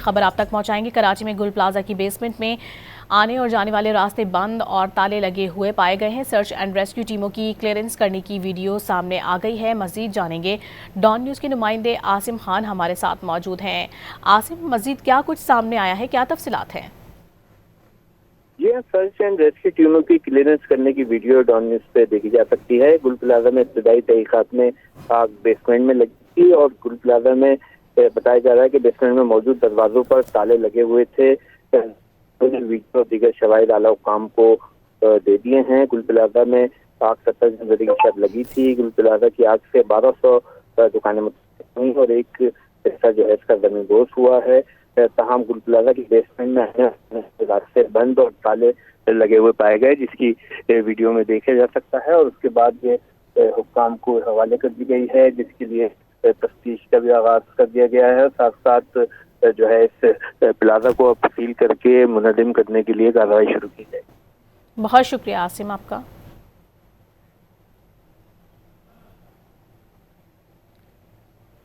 خبر آپ تک پہنچائیں گے۔ کراچی میں گل پلازا کی بیسمنٹ میں آنے اور جانے والے راستے بند اور تالے لگے ہوئے پائے گئے ہیں۔ سرچ اینڈ ریسکیو ٹیموں کی کلیئرنس کرنے کی ویڈیو سامنے آ گئی ہے۔ مزید جانیں گے، ڈان نیوز کے نمائندے عاصم خان ہمارے ساتھ موجود ہیں۔ عاصم، مزید کیا کچھ سامنے آیا ہے، کیا تفصیلات ہیں؟ یہ سرچ اینڈ ریسکیو ٹیموں کی کلیئرنس کرنے کی ویڈیو ڈان نیوز پہ دیکھی جا سکتی ہے۔ گل پلازا میں ابتدائی تحقیقات میں آگ بیسمنٹ میں لگی تھی اور گل پلازا میں بتایا جا رہا ہے کہ بیسمنٹ میں موجود دروازوں پر تالے لگے ہوئے تھے۔ ویڈیو اور دیگر شواہد اعلیٰ حکام کو دے دیے ہیں۔ گل پلازا میں آگ 27 جنوری کی شب لگی تھی۔ گل پلازا کی آگ سے 1200 دکانیں متاثر ہوئی اور ایک حصہ جو ہے اس کا زمین گوش ہوا ہے۔ تاہم گل پلازا کی بیسمنٹ میں راستے بند اور تالے لگے ہوئے پائے گئے، جس کی ویڈیو میں دیکھا جا سکتا ہے، اور اس کے بعد یہ حکام کو حوالے کر دی گئی ہے، جس کے لیے تفتیش کا بھی آغاز کر دیا گیا ہے۔ ساتھ ساتھ جو ہے اس پلازا کو اب سیل کر کے منہدم کرنے کے لیے کارروائی شروع کی جائے۔ بہت شکریہ عاصم آپ کا۔